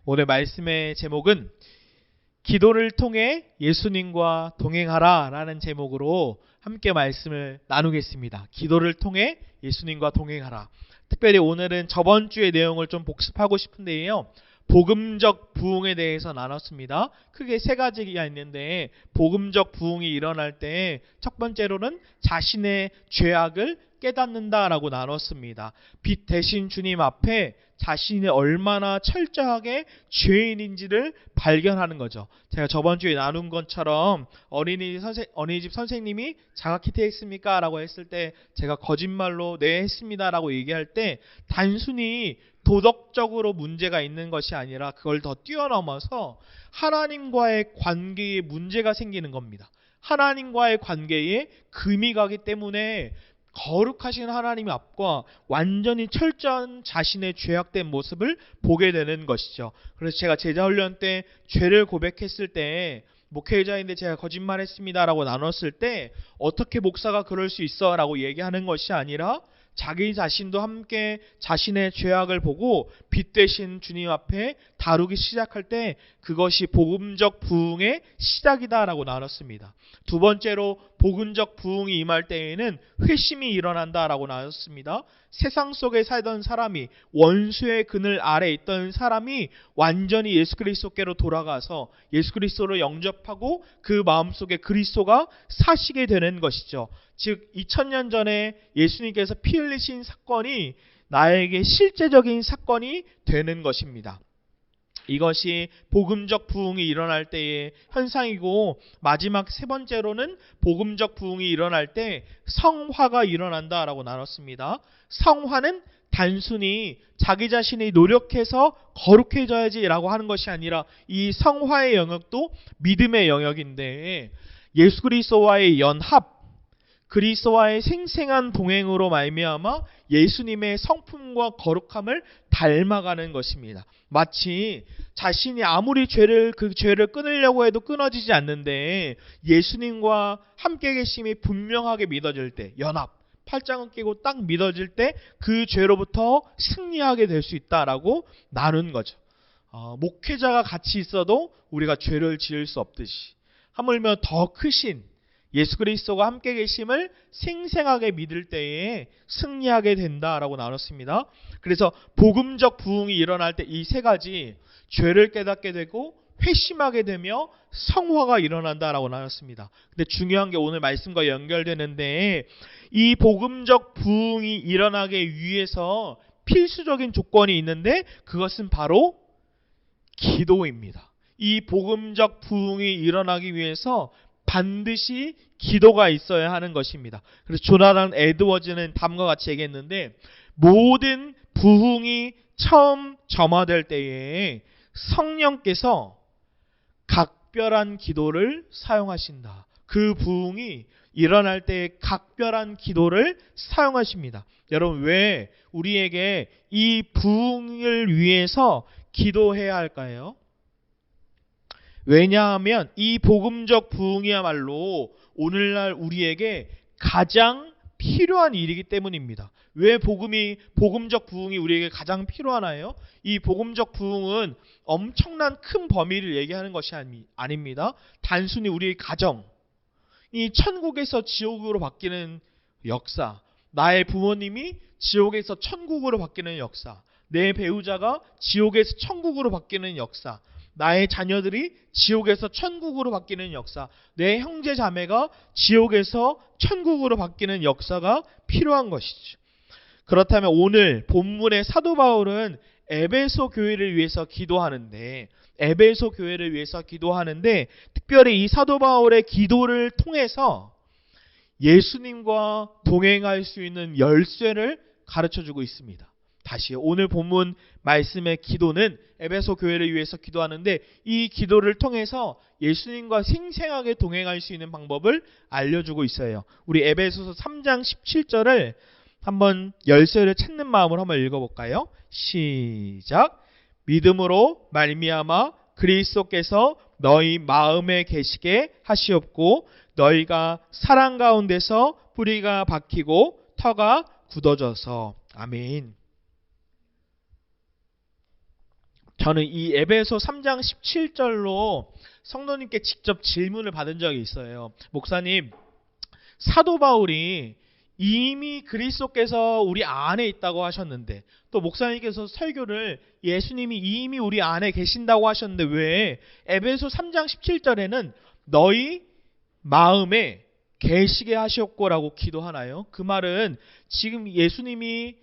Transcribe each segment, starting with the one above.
오늘 말씀의 제목은 기도를 통해 예수님과 동행하라 라는 제목으로 함께 말씀을 나누겠습니다. 기도를 통해 예수님과 동행하라. 특별히 오늘은 저번 주의 내용을 좀 복습하고 싶은데요. 복음적 부흥에 대해서 나눴습니다. 크게 세 가지가 있는데, 복음적 부흥이 일어날 때 첫 번째로는 자신의 죄악을 깨닫는다라고 나눴습니다. 빛 대신 주님 앞에 자신이 얼마나 철저하게 죄인인지를 발견하는 거죠. 제가 저번 주에 나눈 것처럼 어린이집 선생님이 자가키트 했습니까? 라고 했을 때 제가 거짓말로 네 했습니다 라고 얘기할 때 단순히 도덕적으로 문제가 있는 것이 아니라 그걸 더 뛰어넘어서 하나님과의 관계에 문제가 생기는 겁니다. 하나님과의 관계에 금이 가기 때문에 거룩하신 하나님 앞과 완전히 철저한 자신의 죄악된 모습을 보게 되는 것이죠. 그래서 제가 제자훈련 때 죄를 고백했을 때, 목회자인데 제가 거짓말했습니다 라고 나눴을 때 어떻게 목사가 그럴 수 있어 라고 얘기하는 것이 아니라 자기 자신도 함께 자신의 죄악을 보고 빛 대신 주님 앞에 다루기 시작할 때 그것이 복음적 부흥의 시작이다라고 나눴습니다. 두 번째로 복음적 부흥이 임할 때에는 회심이 일어난다라고 나눴습니다. 세상 속에 살던 사람이, 원수의 그늘 아래 있던 사람이 완전히 예수 그리스도께로 돌아가서 예수 그리스도를 영접하고 그 마음속에 그리스도가 사시게 되는 것이죠. 즉 2000년 전에 예수님께서 피 흘리신 사건이 나에게 실제적인 사건이 되는 것입니다. 이것이 복음적 부흥이 일어날 때의 현상이고, 마지막 세 번째로는 복음적 부흥이 일어날 때 성화가 일어난다라고 나눴습니다. 성화는 단순히 자기 자신이 노력해서 거룩해져야지라고 하는 것이 아니라 이 성화의 영역도 믿음의 영역인데, 예수 그리스도와의 연합, 그리스도와의 생생한 동행으로 말미암아 예수님의 성품과 거룩함을 닮아가는 것입니다. 마치 자신이 아무리 그 죄를 끊으려고 해도 끊어지지 않는데 예수님과 함께 계심이 분명하게 믿어질 때, 연합, 팔짱을 끼고 딱 믿어질 때 그 죄로부터 승리하게 될 수 있다라고 나눈 거죠. 목회자가 같이 있어도 우리가 죄를 지을 수 없듯이, 하물며 더 크신 예수 그리스도가 함께 계심을 생생하게 믿을 때에 승리하게 된다라고 나눴습니다. 그래서 복음적 부흥이 일어날 때 이 세 가지, 죄를 깨닫게 되고 회심하게 되며 성화가 일어난다라고 나눴습니다. 근데 중요한 게 오늘 말씀과 연결되는데, 이 복음적 부흥이 일어나기 위해서 필수적인 조건이 있는데 그것은 바로 기도입니다. 이 복음적 부흥이 일어나기 위해서 반드시 기도가 있어야 하는 것입니다. 그래서 조나단 에드워즈는 다음과 같이 얘기했는데, 모든 부흥이 처음 점화될 때에 성령께서 각별한 기도를 사용하신다. 그 부흥이 일어날 때 각별한 기도를 사용하십니다. 여러분, 왜 우리에게 이 부흥을 위해서 기도해야 할까요? 왜냐하면 이 복음적 부흥이야말로 오늘날 우리에게 가장 필요한 일이기 때문입니다. 왜 복음적 부흥이 우리에게 가장 필요하나요? 이 복음적 부흥은 엄청난 큰 범위를 얘기하는 것이 아닙니다. 단순히 우리의 가정, 이 천국에서 지옥으로 바뀌는 역사, 나의 부모님이 지옥에서 천국으로 바뀌는 역사, 내 배우자가 지옥에서 천국으로 바뀌는 역사, 나의 자녀들이 지옥에서 천국으로 바뀌는 역사, 내 형제 자매가 지옥에서 천국으로 바뀌는 역사가 필요한 것이죠. 그렇다면 오늘 본문의 사도 바울은 에베소 교회를 위해서 기도하는데, 특별히 이 사도 바울의 기도를 통해서 예수님과 동행할 수 있는 열쇠를 가르쳐주고 있습니다. 다시 오늘 본문 말씀의 기도는 에베소 교회를 위해서 기도하는데, 이 기도를 통해서 예수님과 생생하게 동행할 수 있는 방법을 알려주고 있어요. 우리 에베소서 3장 17절을 한번 열쇠를 찾는 마음으로 한번 읽어볼까요? 시작. 믿음으로 말미암아 그리스도께서 너희 마음에 계시게 하시옵고, 너희가 사랑 가운데서 뿌리가 박히고 터가 굳어져서. 아멘. 저는 이 에베소 3장 17절로 성도님께 직접 질문을 받은 적이 있어요. 목사님, 사도 바울이 이미 그리스도께서 우리 안에 있다고 하셨는데, 또 목사님께서 설교를 예수님이 이미 우리 안에 계신다고 하셨는데 왜 에베소 3장 17절에는 너희 마음에 계시게 하셨고라고 기도하나요? 그 말은 지금 예수님이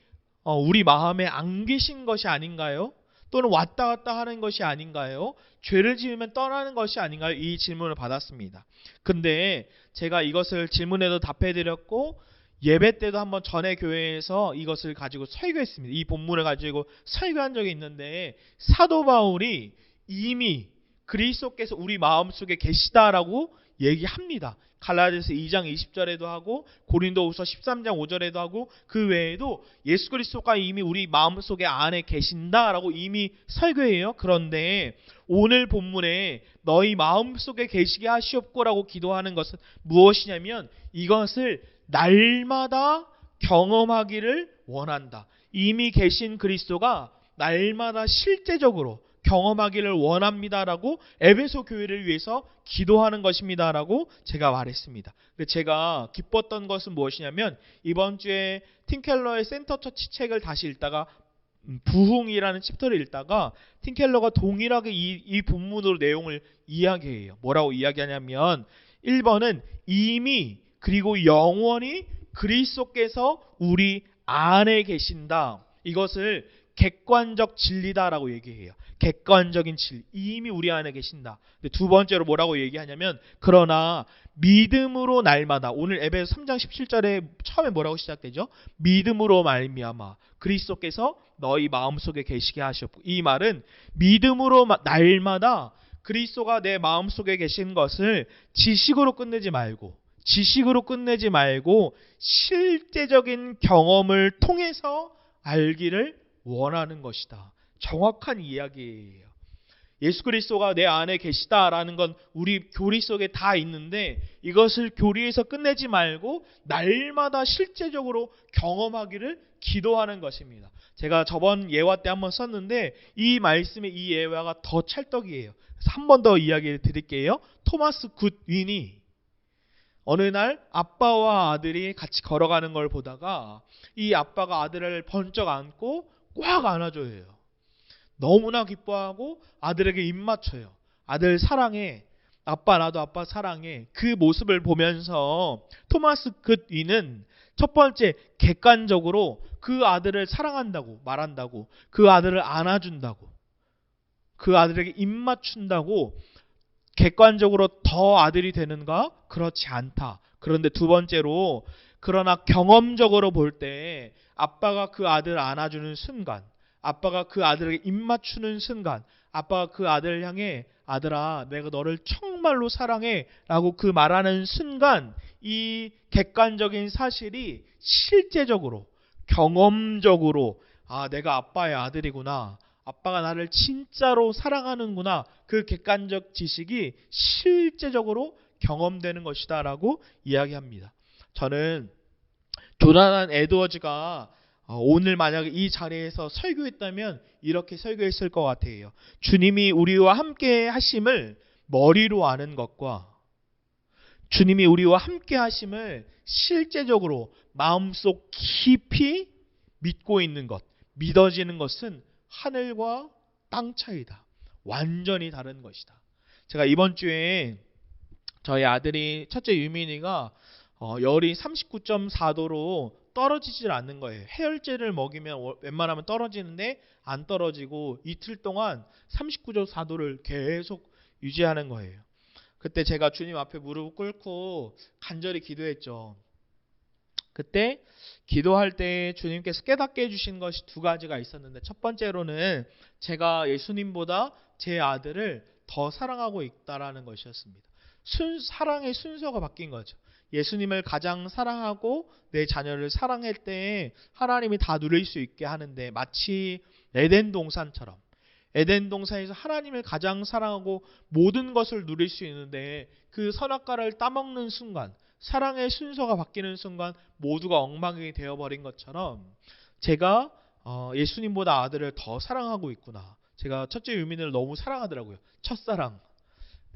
우리 마음에 안 계신 것이 아닌가요? 또는 왔다 갔다 하는 것이 아닌가요? 죄를 지으면 떠나는 것이 아닌가요? 이 질문을 받았습니다. 근데 제가 이것을 질문에도 답해드렸고 예배 때도 한번 전에 교회에서 이것을 가지고 설교했습니다. 이 본문을 가지고 설교한 적이 있는데, 사도 바울이 이미 그리스도께서 우리 마음속에 계시다라고 얘기합니다. 갈라디아서 2장 20절에도 하고 고린도후서 13장 5절에도 하고 그 외에도 예수 그리스도가 이미 우리 마음속에 안에 계신다라고 이미 설교해요. 그런데 오늘 본문에 너희 마음속에 계시게 하시옵고라고 기도하는 것은 무엇이냐면 이것을 날마다 경험하기를 원한다. 이미 계신 그리스도가 날마다 실제적으로 경험하기를 원합니다라고 에베소 교회를 위해서 기도하는 것입니다라고 제가 말했습니다. 근데 제가 기뻤던 것은 무엇이냐면 이번 주에 팀켈러의 센터처치 책을 다시 읽다가 부흥이라는 챕터를 읽다가 팀켈러가 동일하게 이 본문으로 내용을 이야기해요. 뭐라고 이야기하냐면 1번은 이미 그리고 영원히 그리스도께서 우리 안에 계신다. 이것을 객관적 진리다라고 얘기해요. 객관적인 진리. 이미 우리 안에 계신다. 근데 두 번째로 뭐라고 얘기하냐면 그러나 믿음으로 날마다, 오늘 에베소 3장 17절에 처음에 뭐라고 시작되죠? 믿음으로 말미암아 그리스도께서 너희 마음속에 계시게 하셨고, 이 말은 믿음으로 날마다 그리스도가 내 마음속에 계신 것을 지식으로 끝내지 말고 실제적인 경험을 통해서 알기를 원하는 것이다. 정확한 이야기예요. 예수 그리스도가 내 안에 계시다라는 건 우리 교리 속에 다 있는데 이것을 교리에서 끝내지 말고 날마다 실제적으로 경험하기를 기도하는 것입니다. 제가 저번 예화 때 한번 썼는데 이 말씀의 이 예화가 더 찰떡이에요. 그래서 한 번 더 이야기를 드릴게요. 토마스 굿윈이 어느 날 아빠와 아들이 같이 걸어가는 걸 보다가 이 아빠가 아들을 번쩍 안고 꽉 안아줘요. 너무나 기뻐하고 아들에게 입 맞춰요. 아들 사랑해. 아빠 나도 아빠 사랑해. 그 모습을 보면서 토마스 굿윈은 첫 번째 객관적으로 그 아들을 사랑한다고 말한다고, 그 아들을 안아준다고, 그 아들에게 입 맞춘다고 객관적으로 더 아들이 되는가? 그렇지 않다. 그런데 두 번째로 그러나 경험적으로 볼 때 아빠가 그 아들을 안아주는 순간, 아빠가 그 아들에게 입 맞추는 순간, 아빠가 그 아들을 향해 아들아 내가 너를 정말로 사랑해 라고 그 말하는 순간 이 객관적인 사실이 실제적으로 경험적으로 내가 아빠의 아들이구나, 아빠가 나를 진짜로 사랑하는구나, 그 객관적 지식이 실제적으로 경험되는 것이다 라고 이야기합니다. 저는 조나단 에드워즈가 오늘 만약에 이 자리에서 설교했다면 이렇게 설교했을 것 같아요. 주님이 우리와 함께 하심을 머리로 아는 것과 주님이 우리와 함께 하심을 실제적으로 마음속 깊이 믿고 있는 것, 믿어지는 것은 하늘과 땅 차이다. 완전히 다른 것이다. 제가 이번 주에 저희 아들이 첫째 유민이가 열이 39.4도로 떨어지질 않는 거예요. 해열제를 먹이면 웬만하면 떨어지는데 안 떨어지고 이틀 동안 39.4도를 계속 유지하는 거예요. 그때 제가 주님 앞에 무릎 꿇고 간절히 기도했죠. 그때 기도할 때 주님께서 깨닫게 해주신 것이 두 가지가 있었는데, 첫 번째로는 제가 예수님보다 제 아들을 더 사랑하고 있다라는 것이었습니다. 사랑의 순서가 바뀐 거죠. 예수님을 가장 사랑하고 내 자녀를 사랑할 때 하나님이 다 누릴 수 있게 하는데, 마치 에덴 동산처럼 에덴 동산에서 하나님을 가장 사랑하고 모든 것을 누릴 수 있는데 그 선악과를 따먹는 순간, 사랑의 순서가 바뀌는 순간 모두가 엉망이 되어버린 것처럼 제가 예수님보다 아들을 더 사랑하고 있구나, 제가 첫째 유민을 너무 사랑하더라고요. 첫사랑.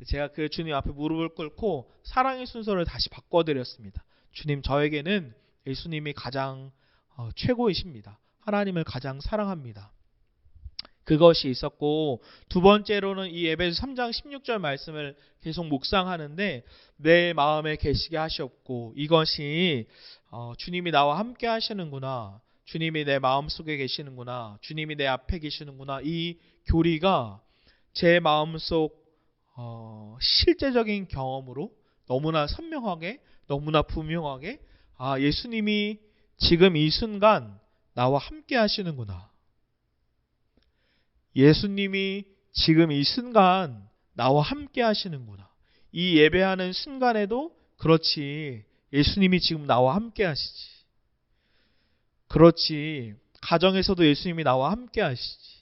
제가 그 주님 앞에 무릎을 꿇고 사랑의 순서를 다시 바꿔드렸습니다. 주님, 저에게는 예수님이 가장 최고이십니다. 하나님을 가장 사랑합니다. 그것이 있었고, 두 번째로는 이 에베소 3장 16절 말씀을 계속 묵상하는데 내 마음에 계시게 하셨고, 이것이 주님이 나와 함께 하시는구나, 주님이 내 마음속에 계시는구나, 주님이 내 앞에 계시는구나, 이 교리가 제 마음속 실제적인 경험으로 너무나 선명하게, 너무나 분명하게, 예수님이 지금 이 순간 나와 함께 하시는구나, 예수님이 지금 이 순간 나와 함께 하시는구나. 이 예배하는 순간에도 그렇지, 예수님이 지금 나와 함께 하시지. 그렇지, 가정에서도 예수님이 나와 함께 하시지.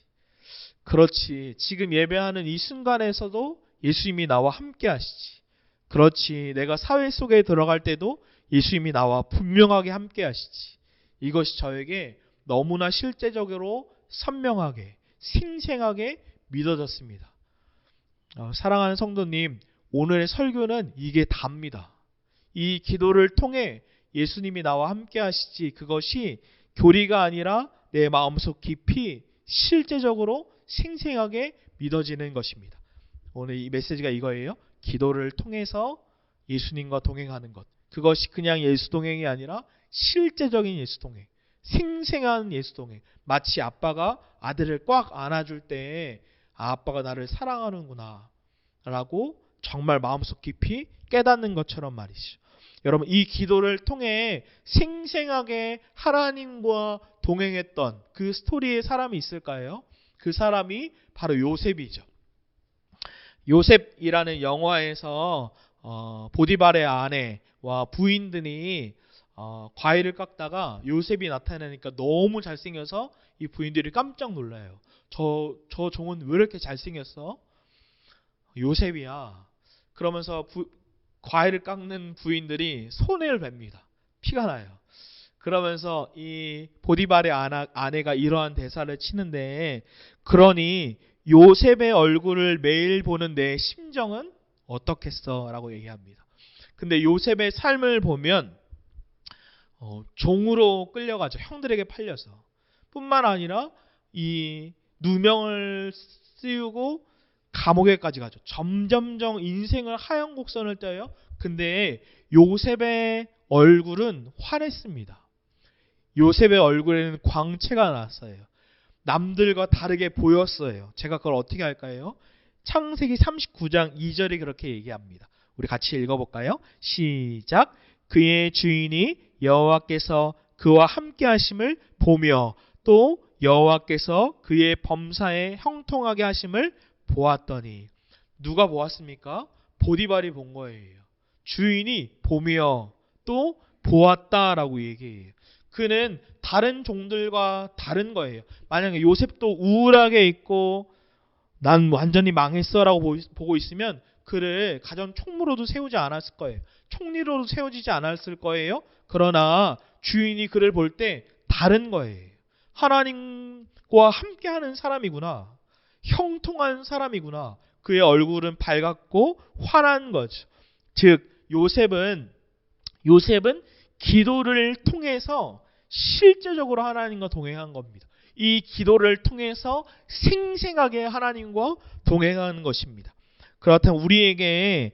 그렇지, 지금 예배하는 이 순간에서도 예수님이 나와 함께 하시지. 그렇지, 내가 사회 속에 들어갈 때도 예수님이 나와 분명하게 함께 하시지. 이것이 저에게 너무나 실제적으로 선명하게, 생생하게 믿어졌습니다. 사랑하는 성도님, 오늘의 설교는 이게 답니다. 이 기도를 통해 예수님이 나와 함께 하시지, 그것이 교리가 아니라 내 마음속 깊이 실제적으로 생생하게 믿어지는 것입니다. 오늘 이 메시지가 이거예요. 기도를 통해서 예수님과 동행하는 것. 그것이 그냥 예수 동행이 아니라 실제적인 예수 동행, 생생한 예수 동행. 마치 아빠가 아들을 꽉 안아줄 때 아빠가 나를 사랑하는구나 라고 정말 마음속 깊이 깨닫는 것처럼 말이죠. 여러분, 이 기도를 통해 생생하게 하나님과 동행했던 그 스토리의 사람이 있을까요? 그 사람이 바로 요셉이죠. 요셉이라는 영화에서 보디발의 아내와 부인들이 과일을 깎다가 요셉이 나타나니까 너무 잘생겨서 이 부인들이 깜짝 놀라요. 저 종은 왜 이렇게 잘생겼어? 요셉이야. 그러면서 과일을 깎는 부인들이 손해를 봅니다. 피가 나요. 그러면서 이 보디발의 아내가 이러한 대사를 치는데, 그러니 요셉의 얼굴을 매일 보는 내 심정은 어떻겠어? 라고 얘기합니다. 근데 요셉의 삶을 보면 종으로 끌려가죠. 형들에게 팔려서. 뿐만 아니라 이 누명을 씌우고 감옥에까지 가죠. 점점점 인생을 하얀 곡선을 떼요. 근데 요셉의 얼굴은 환했습니다. 요셉의 얼굴에는 광채가 났어요. 남들과 다르게 보였어요. 제가 그걸 어떻게 할까요? 창세기 39장 2절이 그렇게 얘기합니다. 우리 같이 읽어볼까요? 시작. 그의 주인이 여호와께서 그와 함께 하심을 보며 또 여호와께서 그의 범사에 형통하게 하심을 보았더니. 누가 보았습니까? 보디발이 본 거예요. 주인이 보며 또 보았다라고 얘기해요. 그는 다른 종들과 다른 거예요. 만약에 요셉도 우울하게 있고 난 완전히 망했어라고 보고 있으면 그를 가전 총무로도 세우지 않았을 거예요. 총리로도 세워지지 않았을 거예요. 그러나 주인이 그를 볼 때 다른 거예요. 하나님과 함께하는 사람이구나. 형통한 사람이구나. 그의 얼굴은 밝았고 환한 거죠. 즉 요셉은 기도를 통해서 실제적으로 하나님과 동행한 겁니다. 이 기도를 통해서 생생하게 하나님과 동행하는 것입니다. 그렇다면 우리에게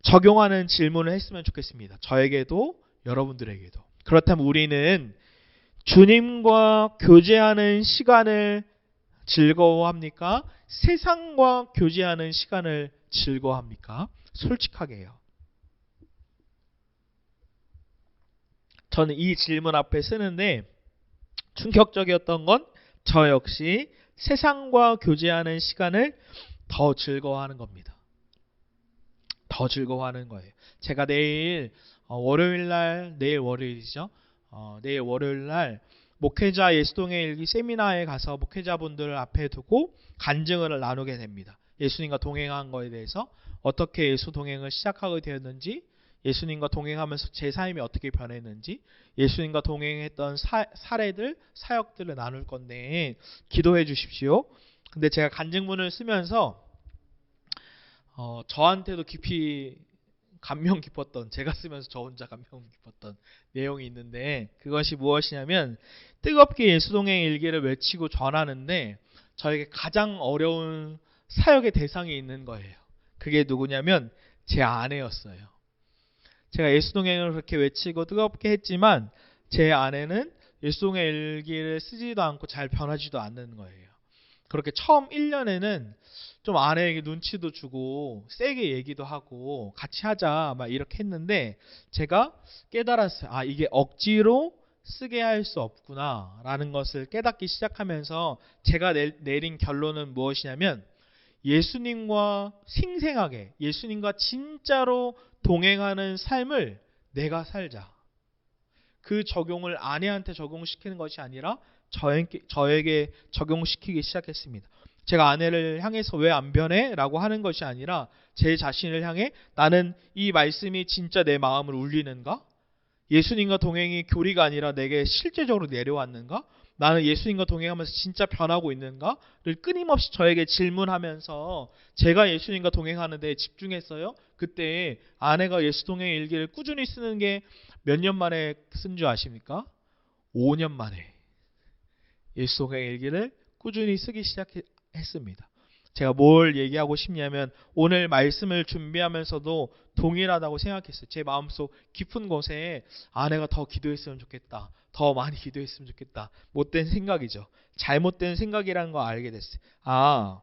적용하는 질문을 했으면 좋겠습니다. 저에게도 여러분들에게도. 그렇다면 우리는 주님과 교제하는 시간을 즐거워합니까? 세상과 교제하는 시간을 즐거워합니까? 솔직하게요. 저는 이 질문 앞에 쓰는데 충격적이었던 건 저 역시 세상과 교제하는 시간을 더 즐거워하는 겁니다. 더 즐거워하는 거예요. 제가 내일 월요일이죠. 내일 월요일날 목회자 예수동의 일기 세미나에 가서 목회자분들을 앞에 두고 간증을 나누게 됩니다. 예수님과 동행한 거에 대해서 어떻게 예수 동행을 시작하게 되었는지, 예수님과 동행하면서 제 삶이 어떻게 변했는지, 예수님과 동행했던 사례들, 사역들을 나눌 건데 기도해 주십시오. 근데 제가 간증문을 쓰면서 저한테도 깊이 감명 깊었던, 제가 쓰면서 저 혼자 감명 깊었던 내용이 있는데, 그것이 무엇이냐면 뜨겁게 예수동행 일기를 외치고 전하는데 저에게 가장 어려운 사역의 대상이 있는 거예요. 그게 누구냐면 제 아내였어요. 제가 예수동행을 그렇게 외치고 뜨겁게 했지만 제 아내는 예수동행 일기를 쓰지도 않고 잘 변하지도 않는 거예요. 그렇게 처음 1년에는 좀 아내에게 눈치도 주고 세게 얘기도 하고 같이 하자 막 이렇게 했는데, 제가 깨달았어요. 아, 이게 억지로 쓰게 할 수 없구나 라는 것을 깨닫기 시작하면서 제가 내린 결론은 무엇이냐면, 예수님과 생생하게, 예수님과 진짜로 동행하는 삶을 내가 살자. 그 적용을 아내한테 적용시키는 것이 아니라 저에게 적용시키기 시작했습니다. 제가 아내를 향해서 왜 안 변해? 라고 하는 것이 아니라 제 자신을 향해 나는 이 말씀이 진짜 내 마음을 울리는가? 예수님과 동행이 교리가 아니라 내게 실제적으로 내려왔는가? 나는 예수님과 동행하면서 진짜 변하고 있는가를 끊임없이 저에게 질문하면서 제가 예수님과 동행하는 데 집중했어요. 그때 아내가 예수 동행 일기를 꾸준히 쓰는 게 몇 년 만에 쓴 줄 아십니까? 5년 만에 예수 동행 일기를 꾸준히 쓰기 시작했습니다. 제가 뭘 얘기하고 싶냐면, 오늘 말씀을 준비하면서도 동일하다고 생각했어요. 제 마음속 깊은 곳에 아내가 더 기도했으면 좋겠다, 더 많이 기도했으면 좋겠다. 못된 생각이죠. 잘못된 생각이라는 걸 알게 됐어요. 아,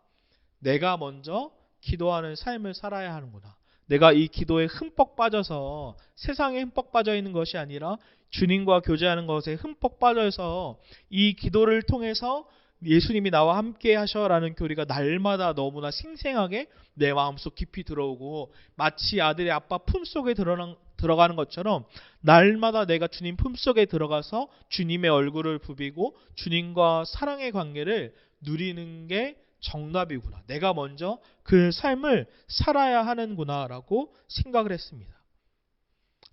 내가 먼저 기도하는 삶을 살아야 하는구나. 내가 이 기도에 흠뻑 빠져서 세상에 흠뻑 빠져 있는 것이 아니라 주님과 교제하는 것에 흠뻑 빠져서 이 기도를 통해서 예수님이 나와 함께 하셔라는 교리가 날마다 너무나 생생하게 내 마음속 깊이 들어오고, 마치 아들의 아빠 품속에 들어가는 것처럼 날마다 내가 주님 품속에 들어가서 주님의 얼굴을 부비고 주님과 사랑의 관계를 누리는 게 정답이구나. 내가 먼저 그 삶을 살아야 하는구나 라고 생각을 했습니다.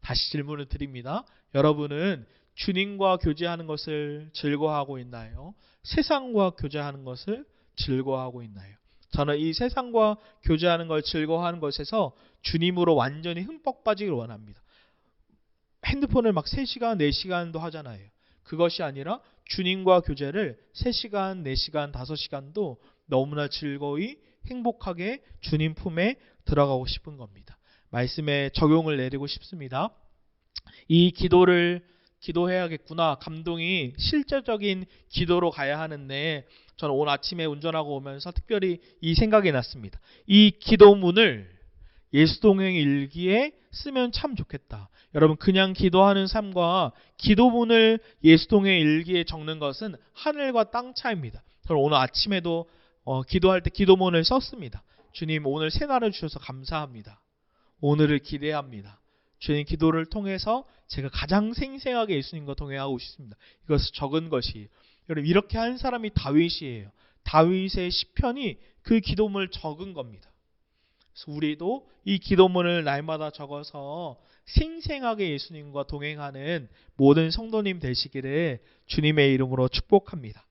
다시 질문을 드립니다. 여러분은 주님과 교제하는 것을 즐거워하고 있나요? 세상과 교제하는 것을 즐거워하고 있나요? 저는 이 세상과 교제하는 걸 즐거워하는 것에서 주님으로 완전히 흠뻑 빠지길 원합니다. 핸드폰을 막 3시간, 4시간도 하잖아요. 그것이 아니라 주님과 교제를 3시간, 4시간, 5시간도 너무나 즐거이 행복하게 주님 품에 들어가고 싶은 겁니다. 말씀에 적용을 내리고 싶습니다. 이 기도를 기도해야겠구나. 감동이 실제적인 기도로 가야 하는데, 저는 오늘 아침에 운전하고 오면서 특별히 이 생각이 났습니다. 이 기도문을 예수동행 일기에 쓰면 참 좋겠다. 여러분, 그냥 기도하는 삶과 기도문을 예수동행 일기에 적는 것은 하늘과 땅 차이입니다. 저는 오늘 아침에도 기도할 때 기도문을 썼습니다. 주님, 오늘 새날을 주셔서 감사합니다. 오늘을 기대합니다. 주님, 기도를 통해서 제가 가장 생생하게 예수님과 동행하고 싶습니다. 이것을 적은 것이, 여러분, 이렇게 한 사람이 다윗이에요. 다윗의 시편이 그 기도문을 적은 겁니다. 그래서 우리도 이 기도문을 날마다 적어서 생생하게 예수님과 동행하는 모든 성도님 되시기를 주님의 이름으로 축복합니다.